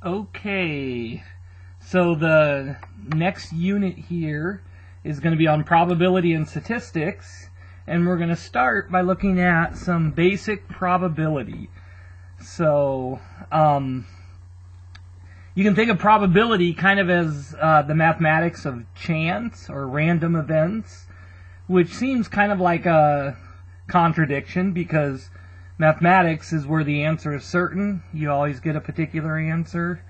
Okay, so the next unit here is going to be on probability and statistics, and we're going to start by looking at some basic probability. So you can think of probability kind of as the mathematics of chance or random events, which seems kind of like a contradiction because mathematics is where the answer is certain. You always get a particular answer.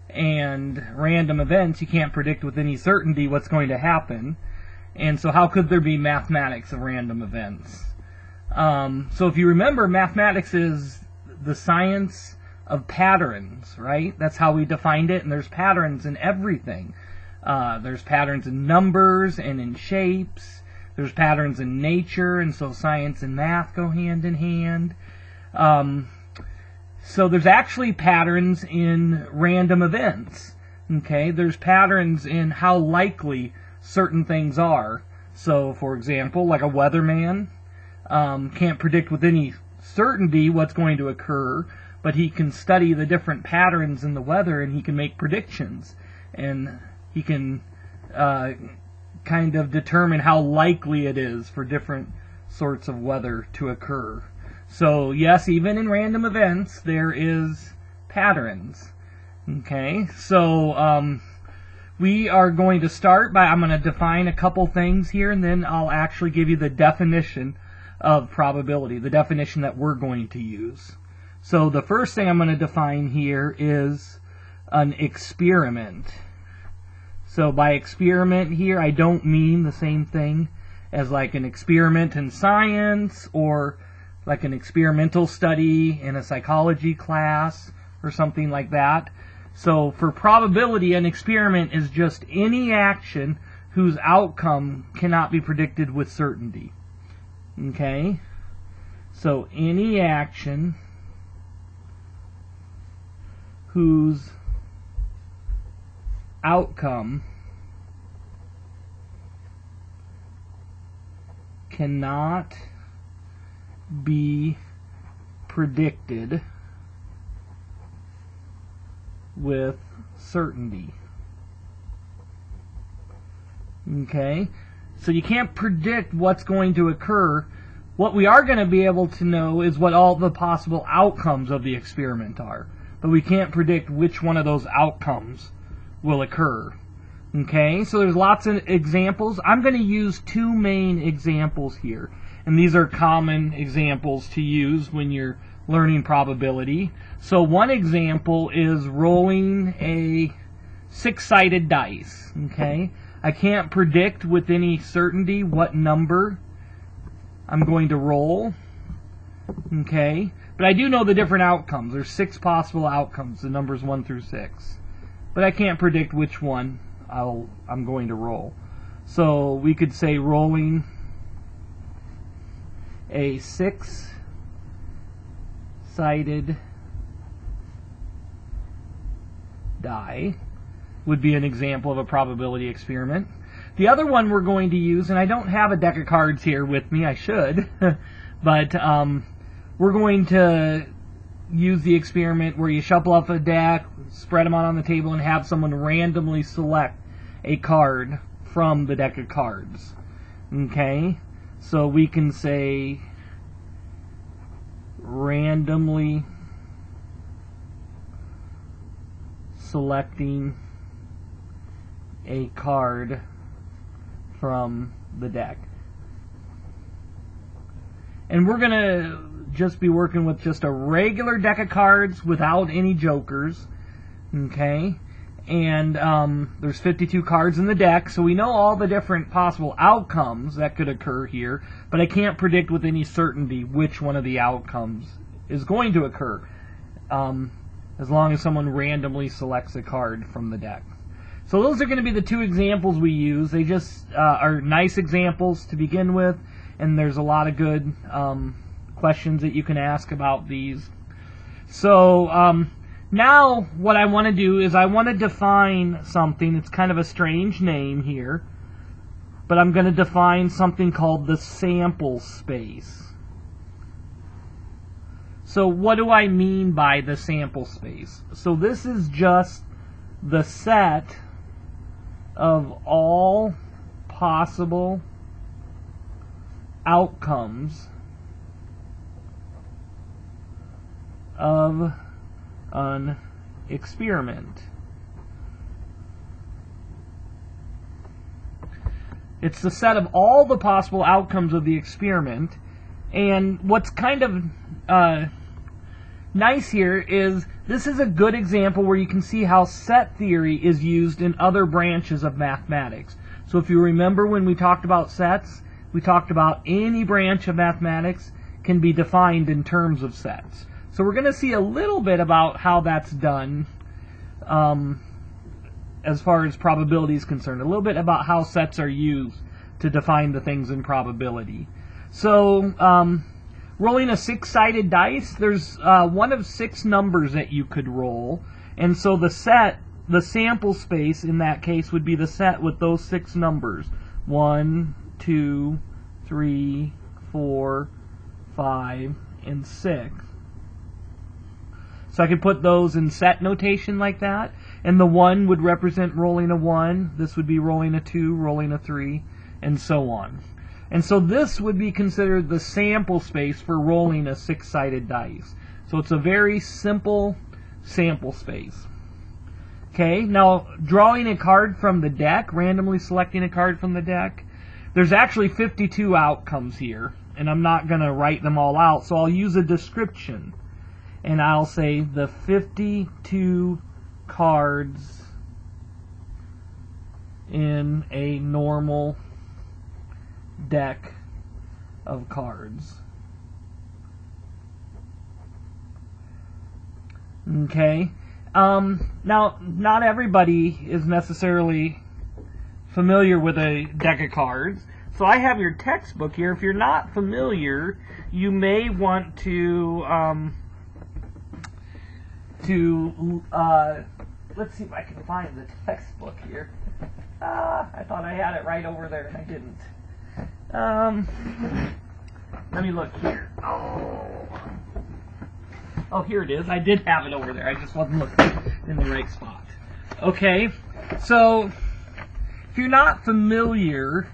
And random events, you can't predict with any certainty what's going to happen. And so how could there be mathematics of random events? So if you remember, mathematics is the science of patterns, right? That's how we defined it, and there's patterns in everything. There's patterns in numbers and in shapes. There's patterns in nature, and so science and math go hand in hand. So there's actually patterns in random events. Okay, there's patterns in how likely certain things are. So, for example, like a weatherman can't predict with any certainty what's going to occur, but he can study the different patterns in the weather and he can make predictions. And he can kind of determine how likely it is for different sorts of weather to occur. So yes, even in random events, there is patterns. Okay, so we are going to start by, I'm going to define a couple things here, and then I'll actually give you the definition of probability, the definition that we're going to use. So the first thing I'm going to define here is an experiment. So by experiment here, I don't mean the same thing as like an experiment in science or like an experimental study in a psychology class or something like that. So for probability, an experiment is just any action whose outcome cannot be predicted with certainty. Okay? So any action whose outcome cannot be predicted with certainty. Okay? So you can't predict what's going to occur. What we are going to be able to know is what all the possible outcomes of the experiment are. But we can't predict which one of those outcomes will occur. Okay, so there's lots of examples. I'm going to use two main examples here. And these are common examples to use when you're learning probability. So one example is rolling a six-sided dice. Okay, I can't predict with any certainty what number I'm going to roll. Okay, but I do know the different outcomes. There's 6 possible outcomes, the numbers 1 through 6. But I can't predict which one I'm going to roll. So we could say rolling a 6-sided die would be an example of a probability experiment. The other one we're going to use, and I don't have a deck of cards here with me, I should, but we're going to use the experiment where you shuffle up a deck, spread them out on the table, and have someone randomly select a card from the deck of cards. Okay? So we can say randomly selecting a card from the deck. And we're going to just be working with just a regular deck of cards without any jokers. Okay? And there's 52 cards in the deck, so we know all the different possible outcomes that could occur here, but I can't predict with any certainty which one of the outcomes is going to occur, as long as someone randomly selects a card from the deck. So those are going to be the two examples we use. They just are nice examples to begin with, and there's a lot of good questions that you can ask about these. So now what I want to do is I want to define something. It's kind of a strange name here, but I'm going to define something called the sample space. So what do I mean by the sample space? So this is just the set of all possible outcomes of an experiment. It's the set of all the possible outcomes of the experiment. And what's kind of nice here is this is a good example where you can see how set theory is used in other branches of mathematics. So if you remember when we talked about sets, we talked about any branch of mathematics can be defined in terms of sets. So we're going to see a little bit about how that's done as far as probability is concerned. A little bit about how sets are used to define the things in probability. So rolling a six-sided dice, there's one of six numbers that you could roll. And so the sample space in that case would be the set with those six numbers. 1, 2, 3, 4, 5, and 6. So I could put those in set notation like that. And the 1 would represent rolling a 1. This would be rolling a 2, rolling a 3, and so on. And so this would be considered the sample space for rolling a six-sided dice. So it's a very simple sample space. Okay, now drawing a card from the deck, randomly selecting a card from the deck, there's actually 52 outcomes here. And I'm not going to write them all out, so I'll use a description. And I'll say the 52 cards in a normal deck of cards. Okay. Now, not everybody is necessarily familiar with a deck of cards. So I have your textbook here. If you're not familiar, you may want to let's see if I can find the textbook here. I thought I had it right over there and I didn't. Let me look here. Oh, here it is. I did have it over there. I just wasn't looking in the right spot. Okay, so if you're not familiar,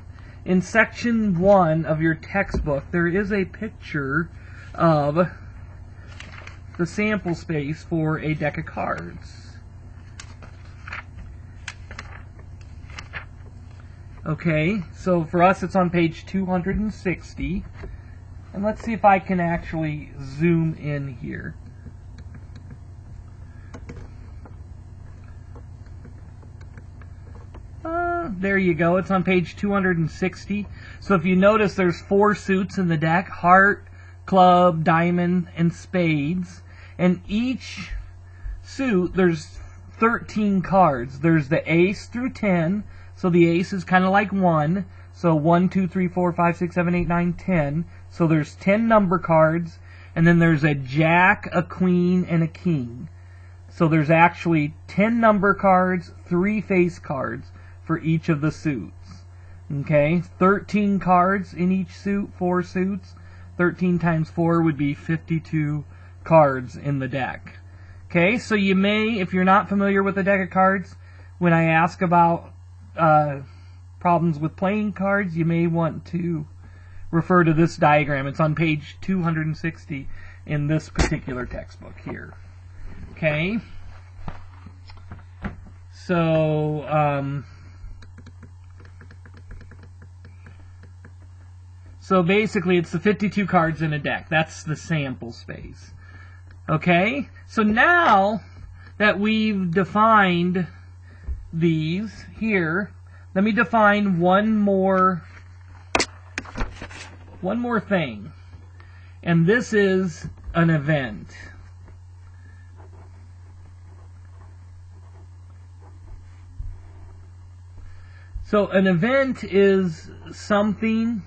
in section 1 of your textbook, there is a picture of the sample space for a deck of cards. Okay, so for us it's on page 260. And let's see if I can actually zoom in here. There you go, it's on page 260. So if you notice, there's 4 suits in the deck: heart, club, diamond, and spades. And each suit, there's 13 cards. There's the ace through 10. So the ace is kind of like 1. So 1, 2, 3, 4, 5, 6, 7, 8, 9, 10. So there's 10 number cards. And then there's a jack, a queen, and a king. So there's actually 10 number cards, 3 face cards for each of the suits. Okay, 13 cards in each suit, 4 suits. 13 times 4 would be 52 cards in the deck. Okay, so you may, if you're not familiar with the deck of cards, when I ask about problems with playing cards, you may want to refer to this diagram. It's on page 260 in this particular textbook here. Okay, so so basically it's the 52 cards in a deck. That's the sample space. Okay, so now that we've defined these here, let me define one more thing. And this is an event. So an event is something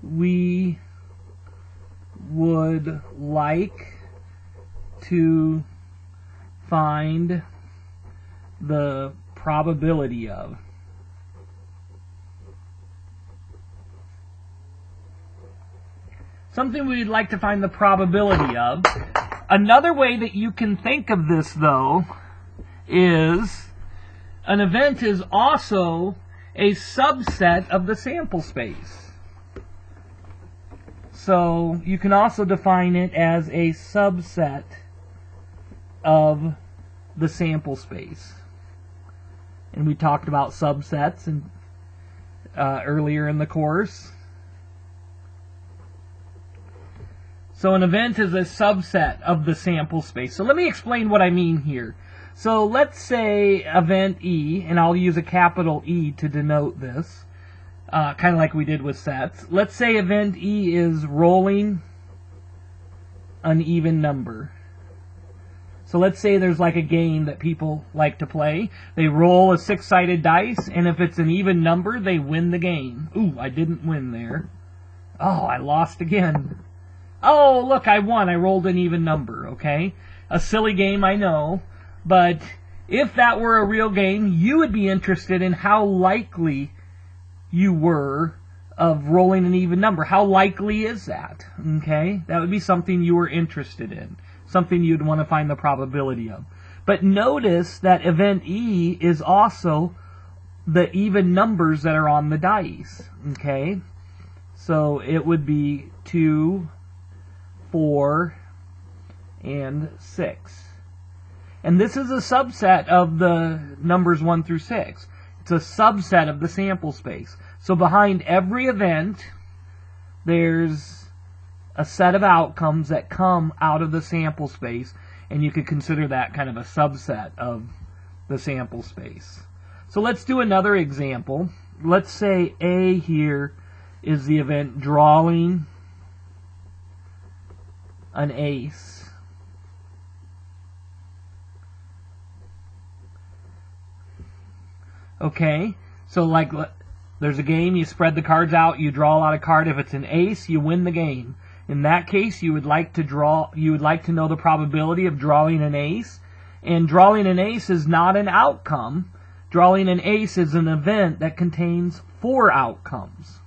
we would like to find the probability of. something we'd like to find the probability of. Another way that you can think of this, though, is an event is also a subset of the sample space. So you can also define it as a subset of the sample space. And we talked about subsets earlier in the course. So an event is a subset of the sample space. So let me explain what I mean here. So let's say event E, and I'll use a capital E to denote this, kind of like we did with sets. Let's say event E is rolling an even number. So let's say there's like a game that people like to play. They roll a 6-sided dice, and if it's an even number, they win the game. Ooh, I didn't win there. Oh, I lost again. Oh, look, I won. I rolled an even number, okay? A silly game, I know. But if that were a real game, you would be interested in how likely you were of rolling an even number. How likely is that? Okay? That would be something you were interested in. Something you'd want to find the probability of. But notice that event E is also the even numbers that are on the dice. Okay? So it would be 2, 4, and 6. And this is a subset of the numbers 1 through 6. It's a subset of the sample space. So behind every event, there's a set of outcomes that come out of the sample space, and you could consider that kind of a subset of the sample space. So let's do another example. Let's say A here is the event drawing an ace. Okay, so like there's a game, you spread the cards out, you draw out a card. If it's an ace, you win the game. In that case, you would like to know the probability of drawing an ace. And drawing an ace is not an outcome. Drawing an ace is an event that contains 4 outcomes.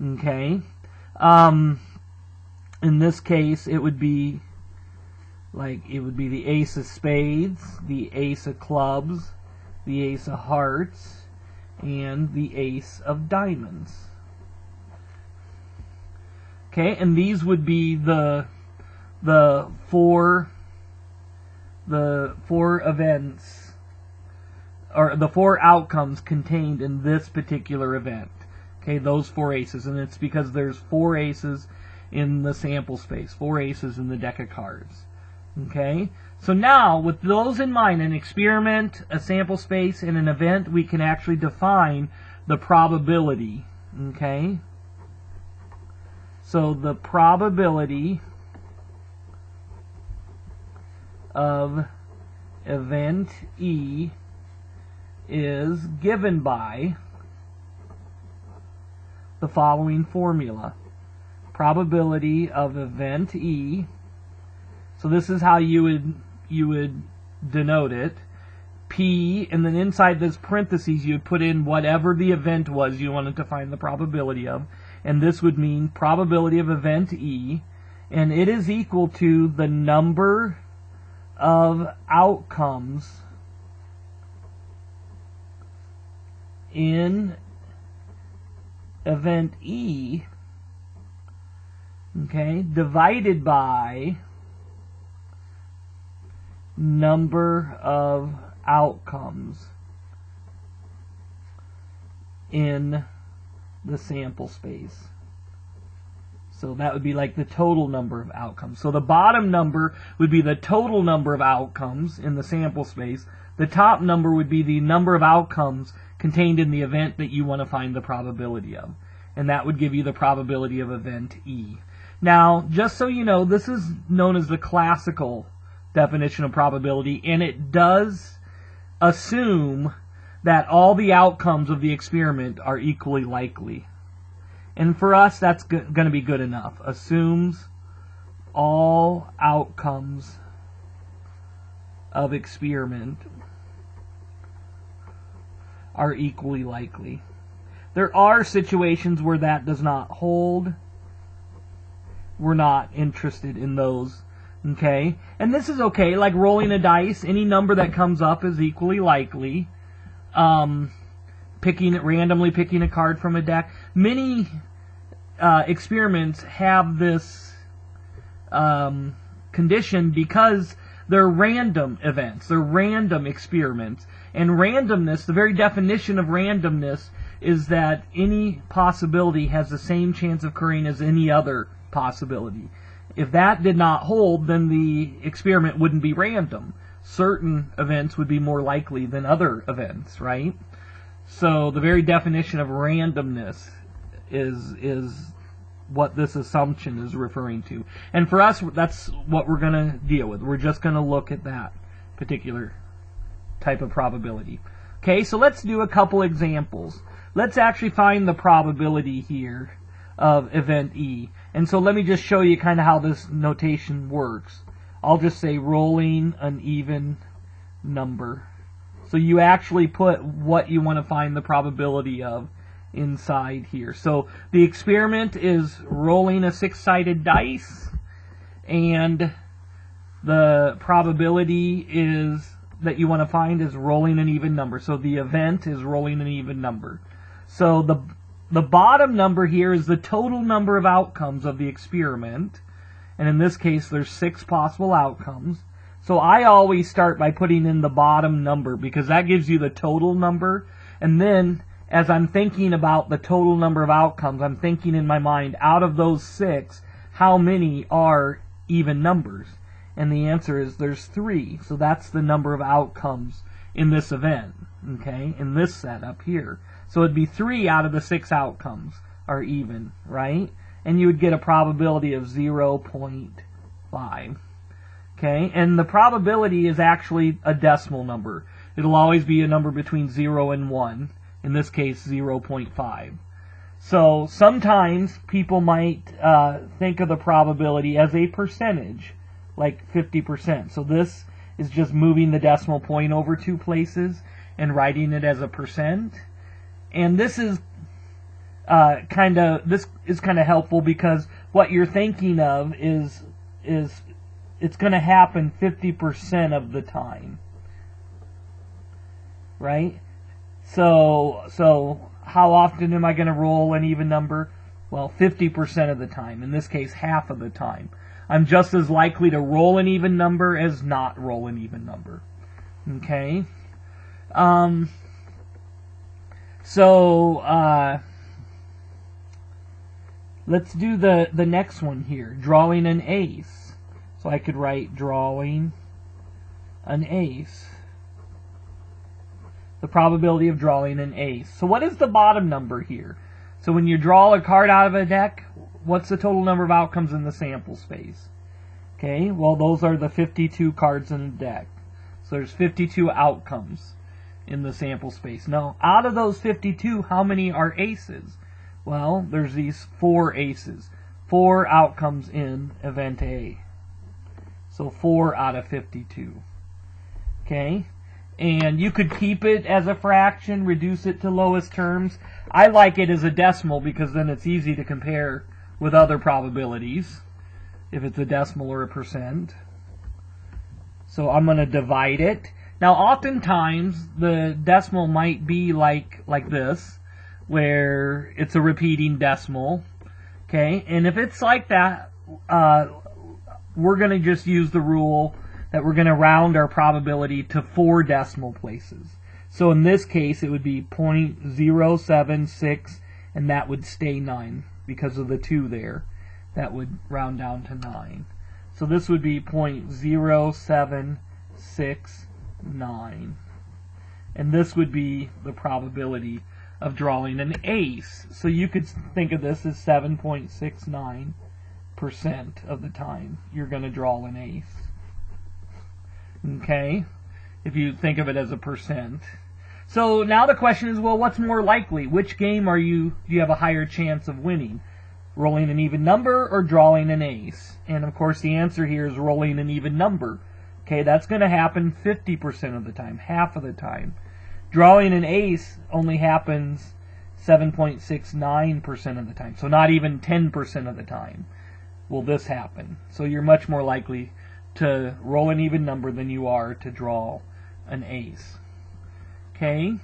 Okay? In this case, it would be the ace of spades, the ace of clubs, the ace of hearts, and the ace of diamonds. Okay, and these would be the four events, or the 4 outcomes contained in this particular event. Okay, those 4 aces, and it's because there's 4 aces in the sample space, 4 aces in the deck of cards. Okay, so now with those in mind, an experiment, a sample space, and an event, we can actually define the probability. Okay, so the probability of event E is given by the following formula. Probability of event E. So this is how you would denote it. P, and then inside this parentheses you would put in whatever the event was you wanted to find the probability of. And this would mean probability of event E, and it is equal to the number of outcomes in event E, okay, divided by number of outcomes in the sample space. So that would be like the total number of outcomes. So the bottom number would be the total number of outcomes in the sample space. The top number would be the number of outcomes contained in the event that you want to find the probability of. And that would give you the probability of event E. Now, just so you know, this is known as the classical definition of probability, and it does assume that all the outcomes of the experiment are equally likely. And for us, that's going to be good enough. Assumes all outcomes of experiment are equally likely. There are situations where that does not hold. we're not interested in those. Okay? And this is okay, like rolling a dice, any number that comes up is equally likely. Randomly picking a card from a deck. Many experiments have this condition because they're random events, they're random experiments. And randomness, the very definition of randomness, is that any possibility has the same chance of occurring as any other possibility. If that did not hold, then the experiment wouldn't be random. Certain events would be more likely than other events, right? So the very definition of randomness is what this assumption is referring to. And for us, that's what we're going to deal with. We're just going to look at that particular type of probability. Okay, so let's do a couple examples. Let's actually find the probability here of event E. And so let me just show you kind of how this notation works. I'll just say rolling an even number. So you actually put what you want to find the probability of inside here. So the experiment is rolling a 6-sided dice, and the probability is that you want to find is rolling an even number. So the event is rolling an even number. So the bottom number here is the total number of outcomes of the experiment, and in this case there's 6 possible outcomes. So I always start by putting in the bottom number because that gives you the total number, and then as I'm thinking about the total number of outcomes, I'm thinking in my mind, out of those 6, how many are even numbers? And the answer is there's 3. So that's the number of outcomes in this event, okay, in this setup here. So it'd be 3 out of the 6 outcomes are even, right? And you would get a probability of 0.5. Okay, and the probability is actually a decimal number. It'll always be a number between 0 and 1. In this case, 0.5. So sometimes people might think of the probability as a percentage, like 50%. So this is just moving the decimal point over 2 places and writing it as a percent. And this is kind of helpful because what you're thinking of is it's going to happen 50% of the time, right? So how often am I going to roll an even number? Well, 50% of the time. In this case, half of the time. I'm just as likely to roll an even number as not roll an even number. Okay? Let's do the next one here. Drawing an ace. So I could write drawing an ace. The probability of drawing an ace. So what is the bottom number here? So when you draw a card out of a deck, what's the total number of outcomes in the sample space? Okay, well those are the 52 cards in the deck. So there's 52 outcomes in the sample space. Now, out of those 52, how many are aces? Well, there's these 4 aces. 4 outcomes in event A. So 4 out of 52. Okay? And you could keep it as a fraction, reduce it to lowest terms. I like it as a decimal because then it's easy to compare with other probabilities, if it's a decimal or a percent. So I'm going to divide it. Now oftentimes the decimal might be like this, where it's a repeating decimal. Okay? And if it's like that, we're going to just use the rule that we're going to round our probability to 4 decimal places. So in this case, it would be 0.076, and that would stay 9 because of the 2 there. That would round down to 9. So this would be 0.0769. And this would be the probability of drawing an ace. So you could think of this as 7.69% of the time you're going to draw an ace. Okay? If you think of it as a percent. So now the question is, well, what's more likely? Which game do you have a higher chance of winning? Rolling an even number or drawing an ace? And of course the answer here is rolling an even number. Okay, that's going to happen 50% of the time, half of the time. Drawing an ace only happens 7.69% of the time, so not even 10% of the time. will this happen. So you're much more likely to roll an even number than you are to draw an ace. Okay?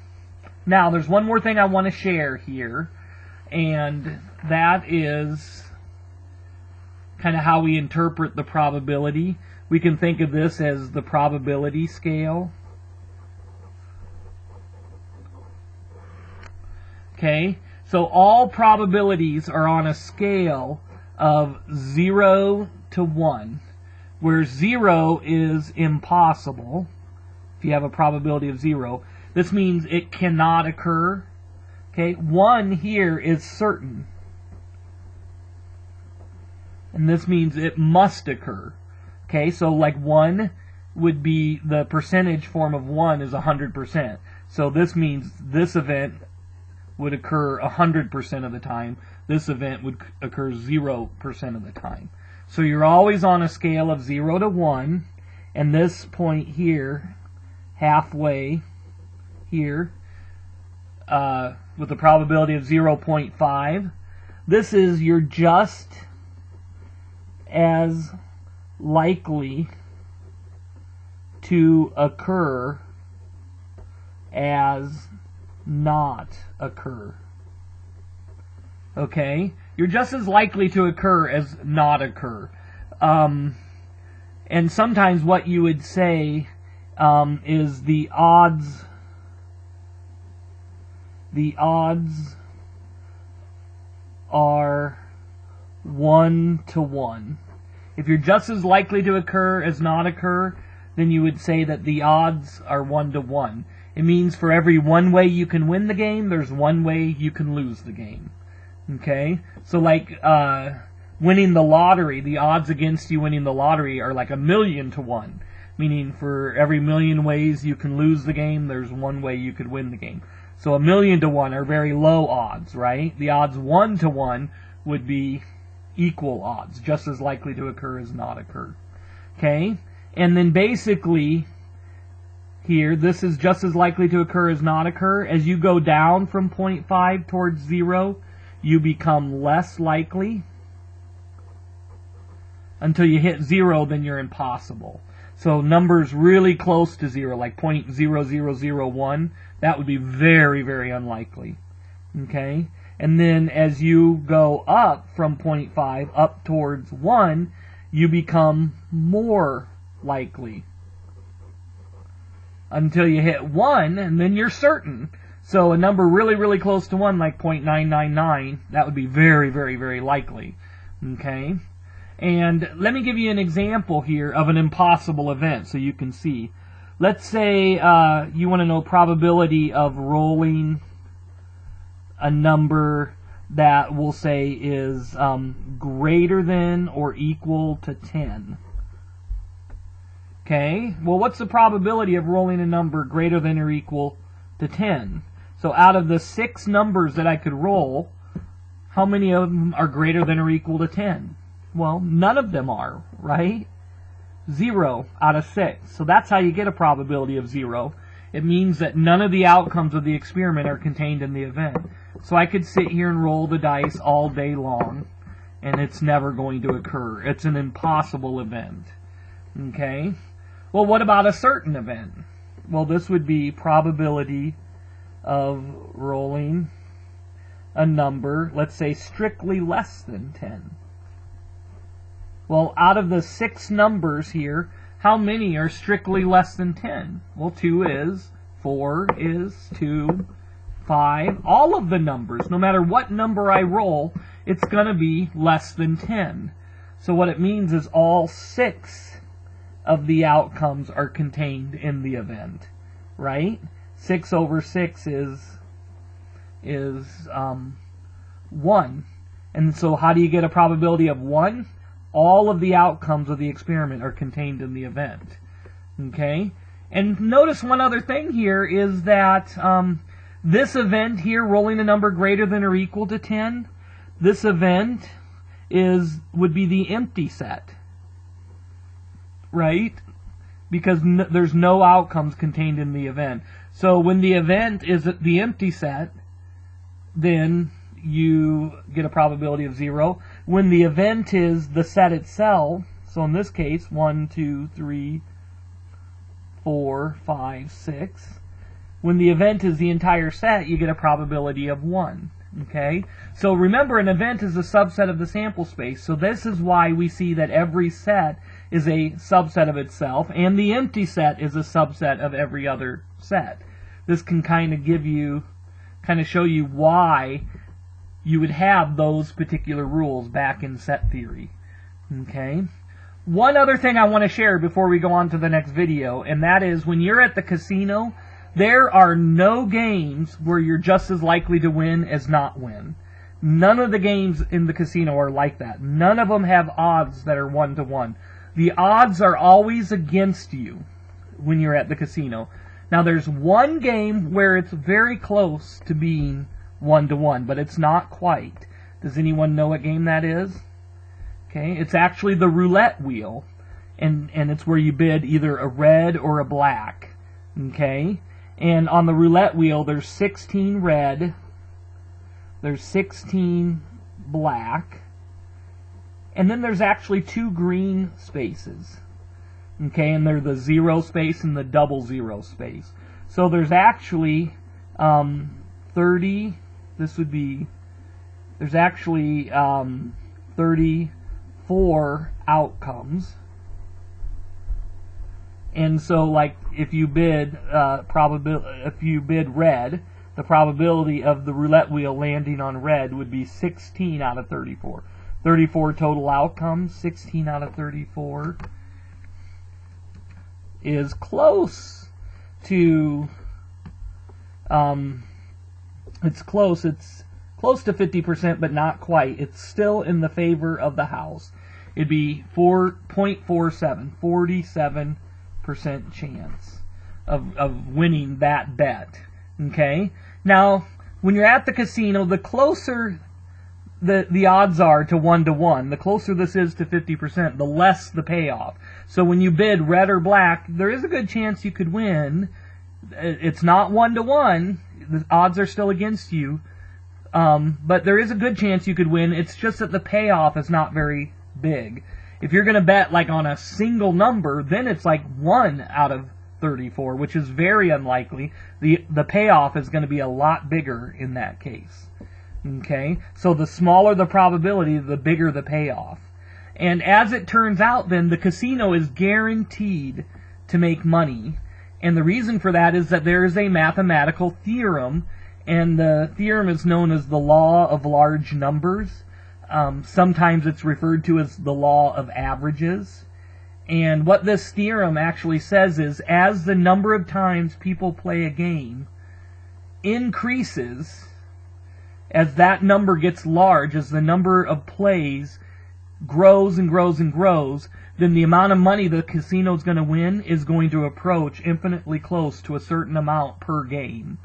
Now, there's one more thing I want to share here, and that is kind of how we interpret the probability. We can think of this as the probability scale. Okay? So all probabilities are on a scale of 0 to 1, where 0 is impossible. If you have a probability of 0, this means it cannot occur. Okay, 1 here is certain, and this means it must occur. Okay, so like 1 would be, the percentage form of 1 is 100%. So this means this event would occur 100% of the time. This event would occur 0% of the time. So you're always on a scale of 0 to 1, and this point here, halfway here, with a probability of 0.5, this is you're just as likely to occur as not occur. Okay? You're just as likely to occur as not occur. And sometimes what you would say is the odds are 1 to 1. If you're just as likely to occur as not occur, then you would say that the odds are 1 to 1. It means for every one way you can win the game, there's one way you can lose the game. Okay? So like winning the lottery, the odds against you winning the lottery are like 1,000,000 to 1. Meaning for every 1,000,000 ways you can lose the game, there's one way you could win the game. So 1,000,000 to 1 are very low odds, right? The odds 1 to 1 would be equal odds, just as likely to occur as not occur. Okay? And then basically, here, this is just as likely to occur as not occur. As you go down from 0.5 towards 0, you become less likely. Until you hit 0, then you're impossible. So numbers really close to 0, like 0.0001, that would be very, very unlikely. Okay? And then as you go up from 0.5 up towards 1, you become more likely. Until you hit 1, and then you're certain. So a number really, really close to 1, like 0.999, that would be very, very, very likely. Okay? And let me give you an example here of an impossible event so you can see. Let's say you want to know probability of rolling a number that we'll say is greater than or equal to 10. Okay, well, what's the probability of rolling a number greater than or equal to 10? So out of the 6 numbers that I could roll, how many of them are greater than or equal to 10? Well, none of them are, right? 0 out of 6. So that's how you get a probability of 0. It means that none of the outcomes of the experiment are contained in the event. So I could sit here and roll the dice all day long, and it's never going to occur. It's an impossible event. Okay? Well, what about a certain event? Well, this would be probability of rolling a number, let's say, strictly less than 10. Well, out of the 6 numbers here, how many are strictly less than 10? Well, 2 is, 4 is, 2, 5. All of the numbers, no matter what number I roll, it's going to be less than 10. So what it means is all 6 of the outcomes are contained in the event, right? 6 over 6 is 1. And so how do you get a probability of 1? All of the outcomes of the experiment are contained in the event. Okay? And notice one other thing here is that this event here, rolling a number greater than or equal to 10, this event would be the empty set. Right? Because there's no outcomes contained in the event. So when the event is the empty set, then you get a probability of 0. When the event is the set itself, so in this case, 1, 2, 3, 4, 5, 6. When the event is the entire set, you get a probability of 1. Okay? So remember, an event is a subset of the sample space. So this is why we see that every set is a subset of itself, and the empty set is a subset of every other set. This can kind of show you why you would have those particular rules back in set theory. Okay? One other thing I want to share before we go on to the next video, and that is when you're at the casino, there are no games where you're just as likely to win as not win. None of the games in the casino are like that. None of them have odds that are 1-to-1. The odds are always against you when you're at the casino. Now there's one game where it's very close to being 1-to-1, but it's not quite. Does anyone know what game that is? Okay, it's actually the roulette wheel, and it's where you bid either a red or a black. Okay, and on the roulette wheel there's 16 red, there's 16 black, and then there's actually 2 green spaces. Okay, and they're the 0 space and the double 0 space. So there's actually 30. This would be. There's actually 34 outcomes. And so, like, if you bid red, the probability of the roulette wheel landing on red would be 16 out of 34. 34 total outcomes. 16 out of 34 is close to. It's close to 50%, but not quite. It's still in the favor of the house. It'd be 47% chance of winning that bet. Okay? Now, when you're at the casino, the closer the odds are to 1-to-1, the closer this is to 50%, the less the payoff. So when you bid red or black, there is a good chance you could win. It's not 1-to-1. The odds are still against you. But there is a good chance you could win. It's just that the payoff is not very big. If you're going to bet like on a single number, then it's like 1 out of 34, which is very unlikely. The payoff is going to be a lot bigger in that case. Okay? So the smaller the probability, the bigger the payoff. And as it turns out, then, the casino is guaranteed to make money. And the reason for that is that there is a mathematical theorem, and the theorem is known as the law of large numbers. Sometimes it's referred to as the law of averages. And what this theorem actually says is, as the number of times people play a game increases, as that number gets large, as the number of plays grows and grows and grows, then the amount of money the casino is going to win is going to approach infinitely close to a certain amount per game.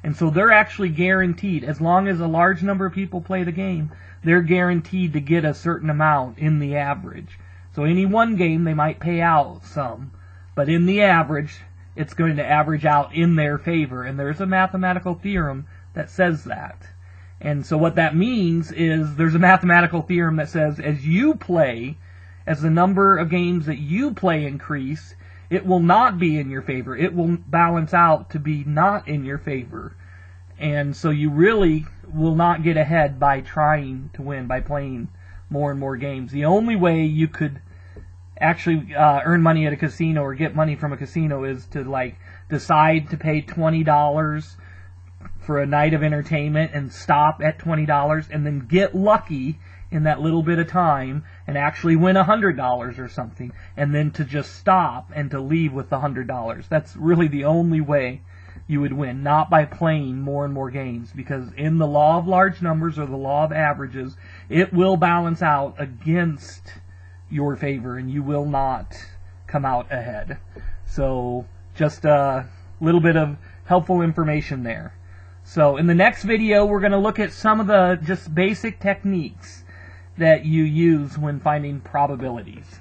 And so they're actually guaranteed, as long as a large number of people play the game, they're guaranteed to get a certain amount in the average. So any one game they might pay out some, but in the average, it's going to average out in their favor. And there's a mathematical theorem that says that. And so what that means is there's a mathematical theorem that says as you play, as the number of games that you play increase, it will not be in your favor. It will balance out to be not in your favor. And so you really will not get ahead by trying to win, by playing more and more games. The only way you could actually earn money at a casino or get money from a casino is to like decide to pay $20 for a night of entertainment and stop at $20 and then get lucky in that little bit of time and actually win $100 or something, and then to just stop and to leave with the $100. That's really the only way you would win, not by playing more and more games, because in the law of large numbers or the law of averages, it will balance out against your favor and you will not come out ahead. So just a little bit of helpful information there. So in the next video, we're going to look at some of the just basic techniques that you use when finding probabilities.